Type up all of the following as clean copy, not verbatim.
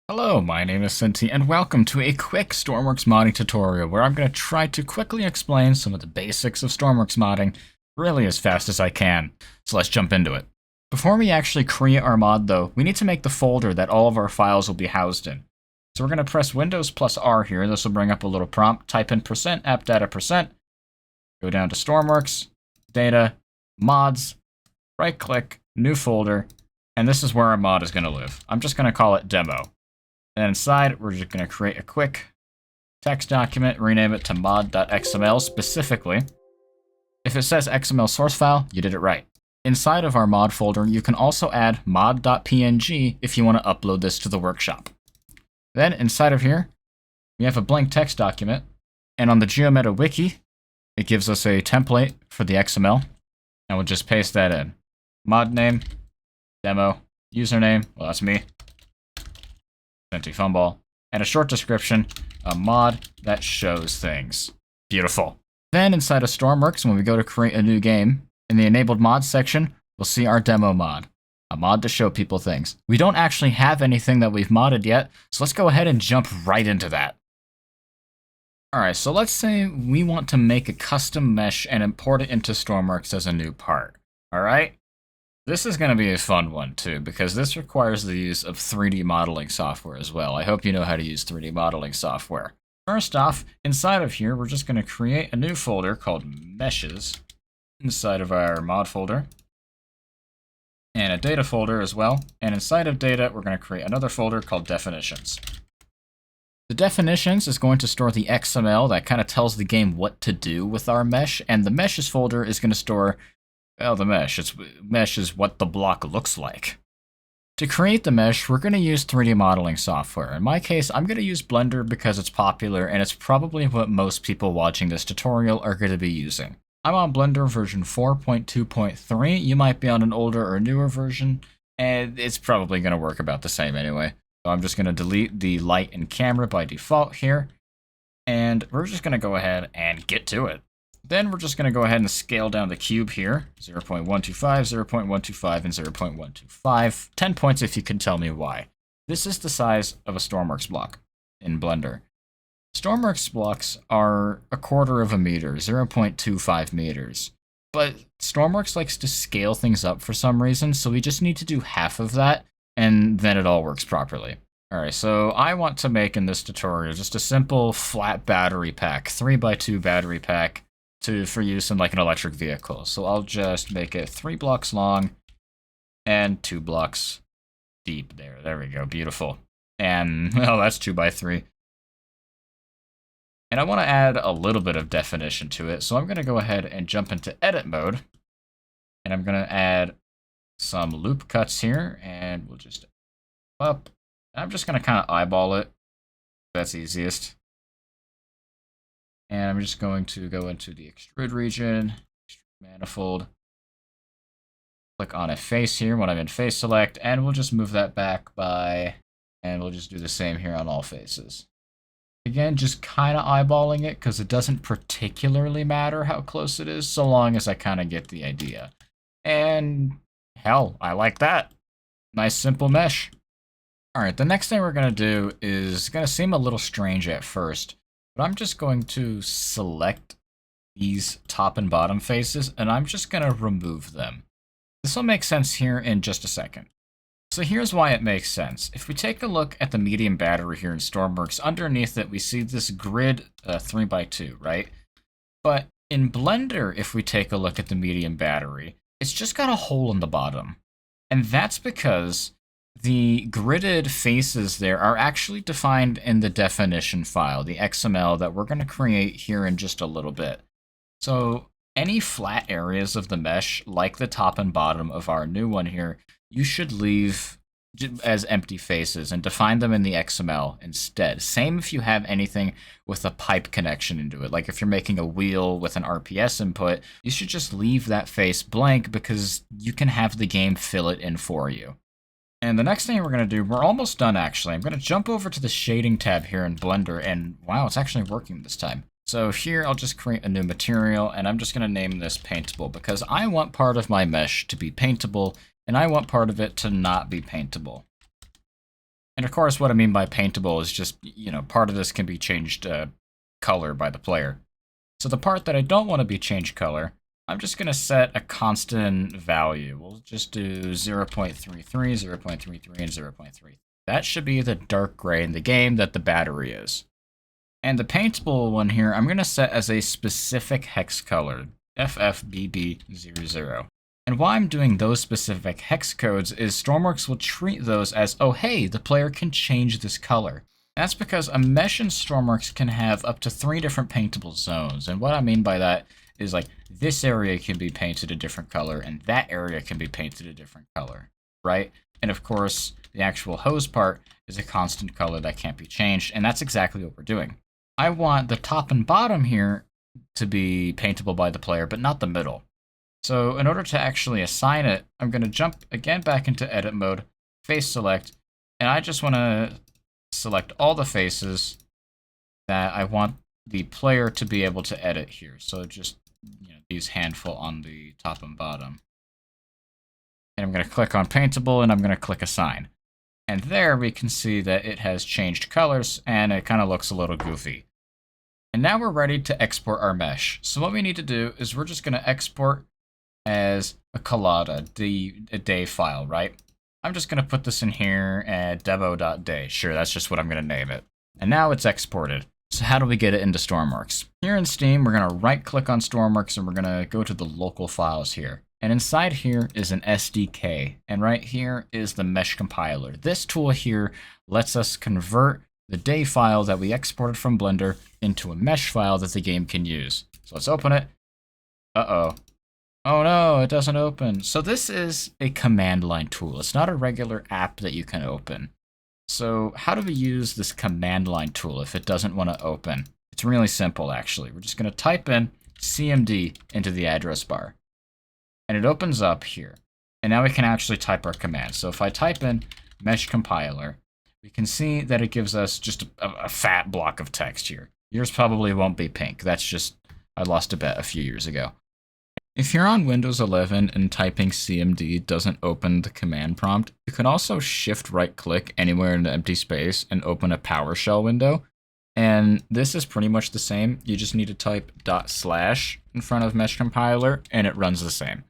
Hello, my name is Cinti, and welcome to a quick Stormworks modding tutorial where I'm going to try to quickly explain some of the basics of Stormworks modding really as fast as I can. So let's jump into it. Before we actually create our mod though, we need to make the folder that all of our files will be housed in. So we're going to press Windows plus R here. This will bring up a little prompt. Type in %appdata%, go down to Stormworks, Data, Mods, right click, New Folder, and this is where our mod is going to live. I'm just going to call it Demo. And inside, we're just going to create a quick text document, rename it to mod.xml specifically. If it says XML source file, you did it right. Inside of our mod folder, you can also add mod.png if you want to upload this to the workshop. Then inside of here, we have a blank text document, and on the GeoMeta wiki, it gives us a template for the XML, and we'll just paste that in. Mod name, demo, username, well that's me, Fumball, and a short description, a mod that shows things. Beautiful. Then inside of Stormworks, when we go to create a new game, in the enabled mods section, we'll see our demo mod, a mod to show people things. We don't actually have anything that we've modded yet, so let's go ahead and jump right into that. Alright, so let's say we want to make a custom mesh and import it into Stormworks as a new part. Alright? This is going to be a fun one too, because this requires the use of 3D modeling software as well. I hope you know how to use 3D modeling software. First off, inside of here, we're just going to create a new folder called Meshes inside of our mod folder, and a data folder as well. And inside of data, we're going to create another folder called Definitions. The definitions is going to store the XML that kind of tells the game what to do with our mesh, and the meshes folder is going to store, well, the mesh. Mesh is what the block looks like. To create the mesh, we're going to use 3D modeling software. In my case, I'm going to use Blender because it's popular, and it's probably what most people watching this tutorial are going to be using. I'm on Blender version 4.2.3. You might be on an older or newer version, and it's probably going to work about the same anyway. So I'm just going to delete the light and camera by default here, and we're just going to go ahead and get to it. Then we're just going to go ahead and scale down the cube here, 0.125, 0.125, and 0.125. 10 points if you can tell me why. This is the size of a Stormworks block in Blender. Stormworks blocks are 1/4 of a meter, 0.25 meters. But Stormworks likes to scale things up for some reason, so we just need to do half of that, and then it all works properly. Alright, so I want to make in this tutorial just a simple flat battery pack, 3x2 battery pack, for use in like an electric vehicle. So I'll just make it 3 blocks long and 2 blocks deep there. There we go, beautiful. And, well, that's 2x3. And I want to add a little bit of definition to it, so I'm going to go ahead and jump into edit mode. And I'm going to add some loop cuts here, and we'll just up. I'm just going to kind of eyeball it. That's easiest. And I'm just going to go into the extrude region, extrude manifold, click on a face here when I'm in face select, and we'll just move that back by, and we'll just do the same here on all faces. Again, just kind of eyeballing it because it doesn't particularly matter how close it is, so long as I kind of get the idea. And hell, I like that. Nice simple mesh. Alright, the next thing we're going to do is going to seem a little strange at first. But I'm just going to select these top and bottom faces, and I'm just going to remove them. This will make sense here in just a second. So here's why it makes sense. If we take a look at the medium battery here in Stormworks, underneath it we see this grid 3x2, right? But in Blender, if we take a look at the medium battery, it's just got a hole in the bottom. And that's because the gridded faces there are actually defined in the definition file, the XML that we're going to create here in just a little bit. So any flat areas of the mesh, like the top and bottom of our new one here, you should leave as empty faces and define them in the XML instead. Same if you have anything with a pipe connection into it. Like if you're making a wheel with an RPS input, you should just leave that face blank because you can have the game fill it in for you. And the next thing we're going to do, we're almost done actually. I'm going to jump over to the shading tab here in Blender, and wow, it's actually working this time. So here I'll just create a new material, and I'm just going to name this Paintable because I want part of my mesh to be paintable, and I want part of it to not be paintable. And of course, what I mean by paintable is just, part of this can be changed color by the player. So the part that I don't want to be changed color, I'm just going to set a constant value. We'll just do 0.33, 0.33, and 0.3. That should be the dark gray in the game that the battery is. And the paintable one here, I'm going to set as a specific hex color, FFBB00. And why I'm doing those specific hex codes is Stormworks will treat those as, oh hey, the player can change this color. That's because a mesh in Stormworks can have up to 3 different paintable zones. And what I mean by that is like this area can be painted a different color and that area can be painted a different color, right? And of course, the actual hose part is a constant color that can't be changed. And that's exactly what we're doing. I want the top and bottom here to be paintable by the player, but not the middle. So in order to actually assign it, I'm going to jump again back into edit mode, face select, and I just want to select all the faces that I want the player to be able to edit here. So just these handful on the top and bottom. And I'm going to click on paintable and I'm going to click assign. And there we can see that it has changed colors and it kind of looks a little goofy. And now we're ready to export our mesh. So what we need to do is we're just going to export as a collada, a day file, right? I'm just going to put this in here at demo.day. Sure, that's just what I'm going to name it. And now it's exported. So how do we get it into Stormworks? Here in Steam, we're going to right click on Stormworks and we're going to go to the local files here. And inside here is an SDK. And right here is the mesh compiler. This tool here lets us convert the day file that we exported from Blender into a mesh file that the game can use. So let's open it. Uh-oh. Oh no, it doesn't open. So this is a command line tool. It's not a regular app that you can open. So how do we use this command line tool if it doesn't want to open? It's really simple, actually. We're just going to type in CMD into the address bar. And it opens up here. And now we can actually type our command. So if I type in mesh compiler, we can see that it gives us just a fat block of text here. Yours probably won't be pink. That's just, I lost a bet a few years ago. If you're on Windows 11 and typing CMD doesn't open the command prompt, you can also shift right click anywhere in the empty space and open a PowerShell window. And this is pretty much the same. You just need to type // in front of mesh compiler and it runs the same.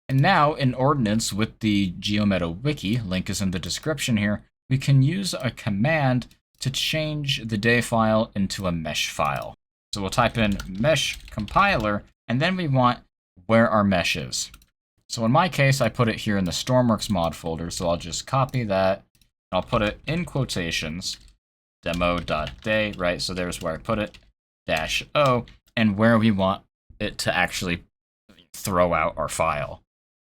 And now in Ordnance with the GeoMeta wiki, link is in the description here, we can use a command to change the day file into a mesh file. So we'll type in mesh compiler and then we want where our mesh is. So in my case, I put it here in the Stormworks mod folder, so I'll just copy that, and I'll put it in quotations, demo.day, right? So there's where I put it, -o, and where we want it to actually throw out our file.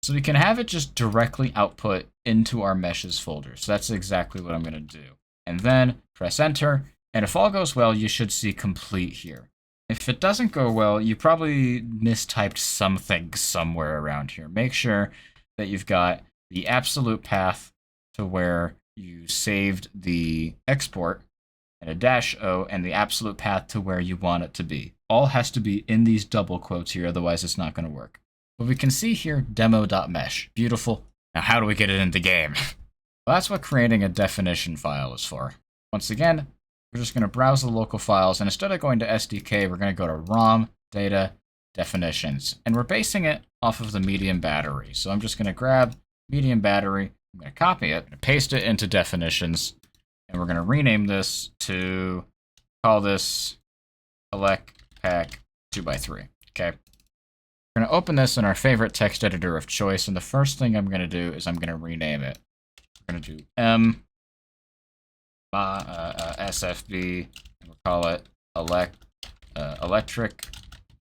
So we can have it just directly output into our meshes folder. So that's exactly what I'm going to do. And then press enter, and if all goes well, you should see complete here. If it doesn't go well, you probably mistyped something somewhere around here. Make sure that you've got the absolute path to where you saved the export and a -o and the absolute path to where you want it to be. All has to be in these double quotes here, otherwise it's not going to work. But we can see here demo.mesh. Beautiful. Now how do we get it in the game? Well, that's what creating a definition file is for. Once again, we're just going to browse the local files, and instead of going to SDK, we're going to go to ROM, data, definitions. And we're basing it off of the medium battery. So I'm just going to grab medium battery, I'm going to copy it, and paste it into definitions, and we're going to rename this to, call this elect pack 2x3, okay? We're going to open this in our favorite text editor of choice, and the first thing I'm going to do is I'm going to rename it. We're going to do SFB, and we'll call it electric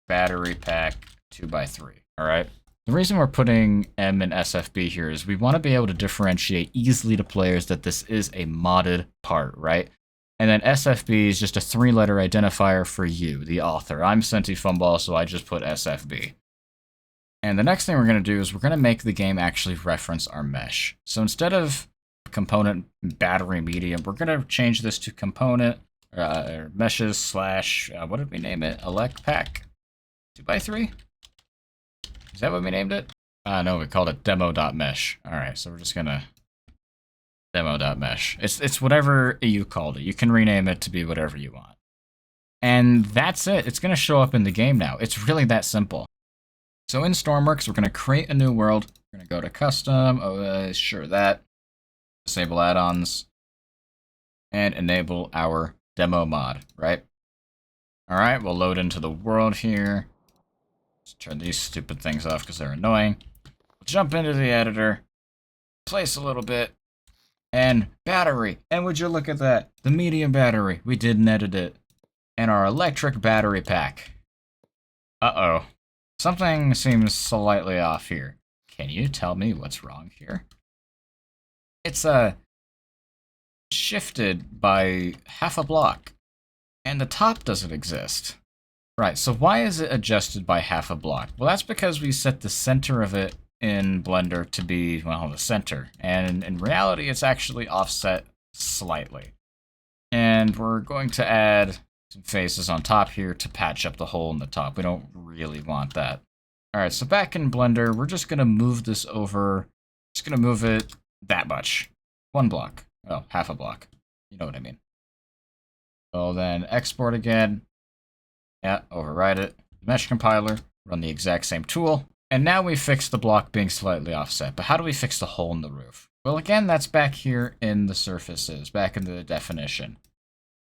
battery pack 2x3, all right? The reason we're putting M in SFB here is we want to be able to differentiate easily to players that this is a modded part, right? And then SFB is just a 3-letter identifier for you, the author. I'm Senti Fumball, so I just put SFB. And the next thing we're going to do is we're going to make the game actually reference our mesh. So instead of component battery medium, we're going to change this to component meshes / what did we name it? Elect pack 2x3? Is that what we named it? No, we called it demo.mesh. All right, so we're just going to Demo.mesh. It's whatever you called it. You can rename it to be whatever you want. And that's it. It's going to show up in the game now. It's really that simple. So in Stormworks, we're going to create a new world. We're going to go to custom. Sure, that. Disable add-ons. And enable our demo mod, right? All right, we'll load into the world here. Let's turn these stupid things off because they're annoying. We'll jump into the editor. Place a little bit. And battery. And would you look at that? The medium battery. We didn't edit it. And our electric battery pack. Uh-oh. Something seems slightly off here. Can you tell me what's wrong here? It's shifted by half a block. And the top doesn't exist. Right, so why is it adjusted by half a block? Well, that's because we set the center of it in Blender to be, well, the center. And in reality, it's actually offset slightly. And we're going to add some faces on top here to patch up the hole in the top. We don't really want that. All right, so back in Blender, we're just going to move this over. Just going to move it that much. One block. Oh, half a block. You know what I mean. So then export again. Yeah, override it. Mesh compiler. Run the exact same tool. And now we fix the block being slightly offset. But how do we fix the hole in the roof? Well, again, that's back here in the surfaces, back in the definition.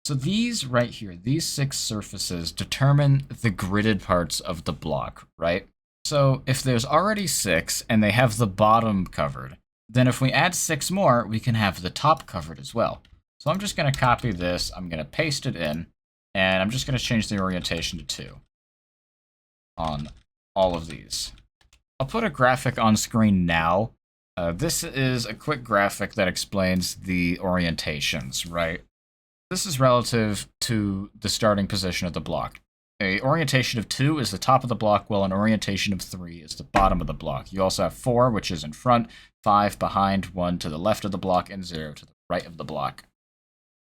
So these right here, these 6 surfaces determine the gridded parts of the block, right? So if there's already 6 and they have the bottom covered, then if we add 6 more, we can have the top covered as well. So I'm just going to copy this, I'm going to paste it in, and I'm just going to change the orientation to 2 on all of these. I'll put a graphic on screen now. This is a quick graphic that explains the orientations, right? This is relative to the starting position of the block. A orientation of 2 is the top of the block, while an orientation of 3 is the bottom of the block. You also have 4, which is in front, 5 behind, 1 to the left of the block, and 0 to the right of the block.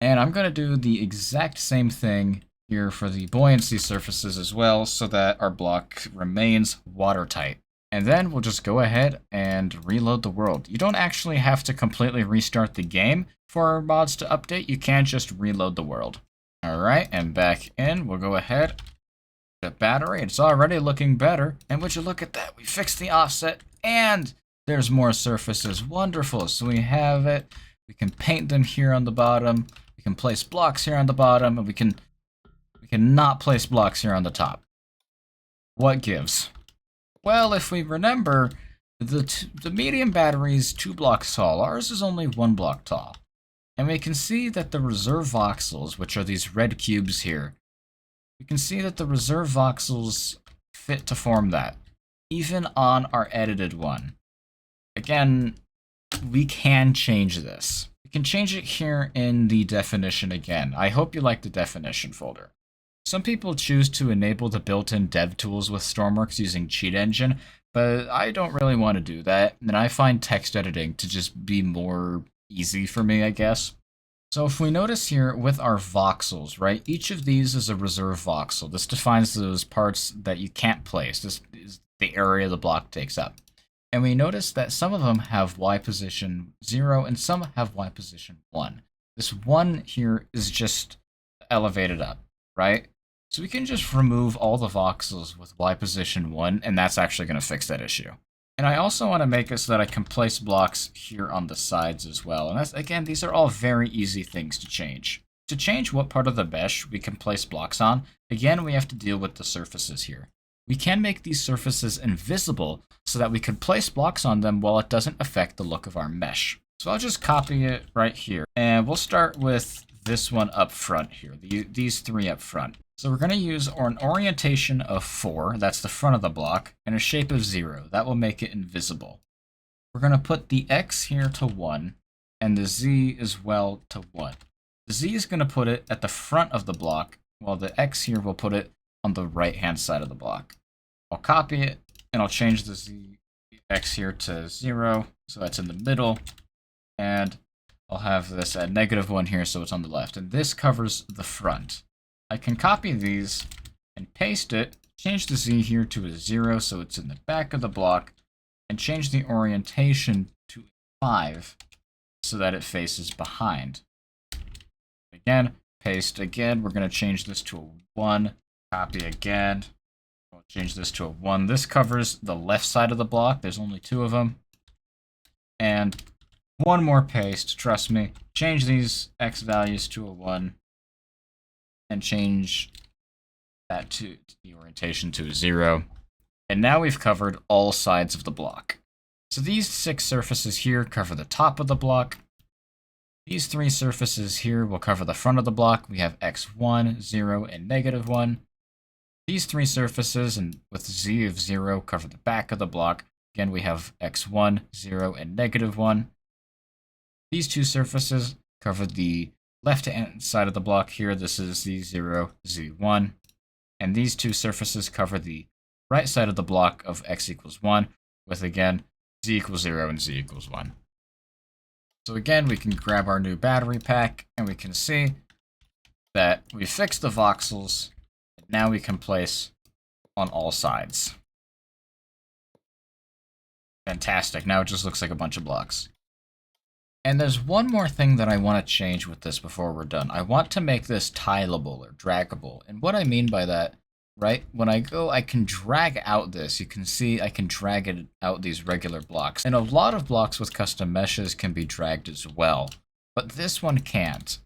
And I'm going to do the exact same thing here for the buoyancy surfaces as well, so that our block remains watertight. And then we'll just go ahead and reload the world. You don't actually have to completely restart the game for our mods to update. You can just reload the world. All right, and back in, we'll go ahead. The battery, it's already looking better. And would you look at that? We fixed the offset and there's more surfaces. Wonderful. So we have it. We can paint them here on the bottom. We can place blocks here on the bottom, and we can not place blocks here on the top. What gives? Well, if we remember, the medium battery is 2 blocks tall. Ours is only 1 block tall. And we can see that the reserve voxels, which are these red cubes here, we can see that the reserve voxels fit to form that, even on our edited one. Again, we can change this. We can change it here in the definition again. I hope you like the definition folder. Some people choose to enable the built-in dev tools with Stormworks using Cheat Engine, but I don't really want to do that, and I find text editing to just be more easy for me, I guess. So if we notice here with our voxels, right, each of these is a reserve voxel. This defines those parts that you can't place. This is the area the block takes up. And we notice that some of them have Y position 0 and some have Y position 1. This 1 here is just elevated up, right? So we can just remove all the voxels with Y position 1, and that's actually going to fix that issue. And I also want to make it so that I can place blocks here on the sides as well. And that's, again, these are all very easy things to change. To change what part of the mesh we can place blocks on, again, we have to deal with the surfaces here. We can make these surfaces invisible so that we can place blocks on them while it doesn't affect the look of our mesh. So I'll just copy it right here. And we'll start with this one up front here, these 3 up front. So we're going to use an orientation of 4, that's the front of the block, and a shape of 0. That will make it invisible. We're going to put the X here to 1, and the Z as well to 1. The Z is going to put it at the front of the block, while the X here will put it on the right-hand side of the block. I'll copy it, and I'll change the Z X here to 0, so that's in the middle, and I'll have this at -1 here, so it's on the left, and this covers the front. I can copy these and paste it, change the Z here to a 0 so it's in the back of the block, and change the orientation to 5 so that it faces behind. Again, paste again. We're going to change this to a 1. Copy again. We'll change this to a 1. This covers the left side of the block. There's only 2 of them. And one more paste, trust me. Change these X values to a 1. And change that to the orientation to a 0. And now we've covered all sides of the block. So these 6 surfaces here cover the top of the block. These 3 surfaces here will cover the front of the block. We have x1, 0, and -1. These 3 surfaces, and with z of 0, cover the back of the block. Again, we have x1, 0, and -1. These 2 surfaces cover the left-hand side of the block here. This is z0, z1. And these 2 surfaces cover the right side of the block of x equals 1, with, again, z equals 0 and z equals 1. So again, we can grab our new battery pack, and we can see that we fixed the voxels. Now we can place on all sides. Fantastic. Now it just looks like a bunch of blocks. And there's one more thing that I want to change with this before we're done. I want to make this tileable or draggable. And what I mean by that, right, when I go, I can drag out this. You can see I can drag it out these regular blocks. And a lot of blocks with custom meshes can be dragged as well. But this one can't.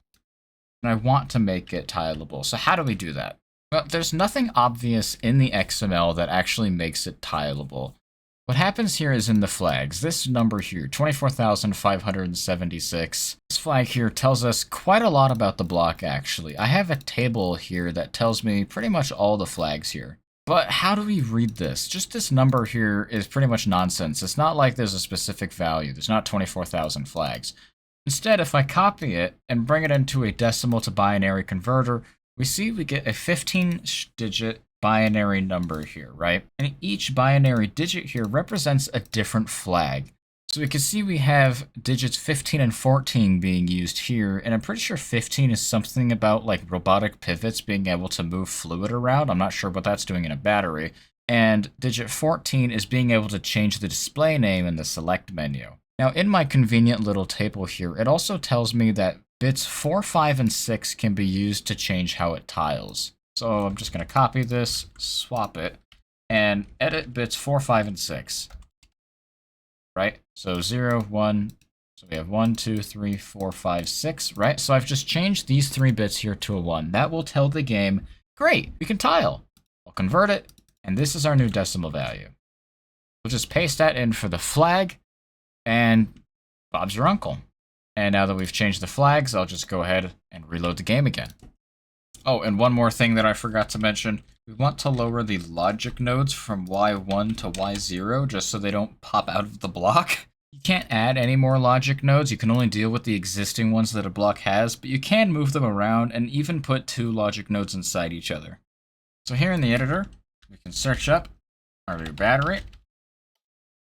And I want to make it tileable. So how do we do that? Well, there's nothing obvious in the XML that actually makes it tileable. What happens here is in the flags. This number here, 24,576. This flag here tells us quite a lot about the block, actually. I have a table here that tells me pretty much all the flags here. But how do we read this? Just this number here is pretty much nonsense. It's not like there's a specific value. There's not 24,000 flags. Instead, if I copy it and bring it into a decimal to binary converter, we see we get a 15-digit binary number here, right? And each binary digit here represents a different flag. So we can see we have digits 15 and 14 being used here, and I'm pretty sure 15 is something about like robotic pivots being able to move fluid around. I'm not sure what that's doing in a battery. And digit 14 is being able to change the display name in the select menu. Now in my convenient little table here, it also tells me that bits 4, 5, and 6 can be used to change how it tiles. So I'm just going to copy this, swap it, and edit bits 4, 5, and 6. Right? So 0, 1, so we have 1, 2, 3, 4, 5, 6, right? So I've just changed these 3 bits here to a 1. That will tell the game, great, we can tile. I'll convert it, and this is our new decimal value. We'll just paste that in for the flag, and Bob's your uncle. And now that we've changed the flags, I'll just go ahead and reload the game again. Oh, and one more thing that I forgot to mention. We want to lower the logic nodes from Y1 to Y0 just so they don't pop out of the block. You can't add any more logic nodes. You can only deal with the existing ones that a block has, but you can move them around and even put 2 logic nodes inside each other. So here in the editor, we can search up our new battery.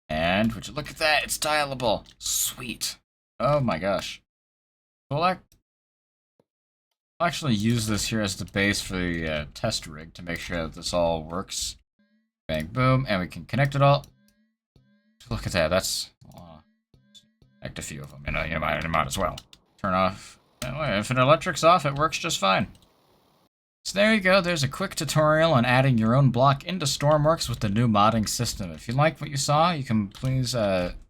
And would you look at that? It's tileable. Sweet. Oh my gosh. I'll actually use this here as the base for the test rig to make sure that this all works. Bang, boom, and we can connect it all. Look at that, that's... connect a few of them, you might as well. Turn off. If an electric's off, it works just fine. So there you go, there's a quick tutorial on adding your own block into Stormworks with the new modding system. If you like what you saw, you can please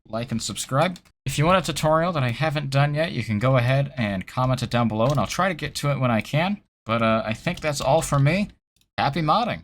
like and subscribe. If you want a tutorial that I haven't done yet, you can go ahead and comment it down below, and I'll try to get to it when I can. But I think that's all for me. Happy modding!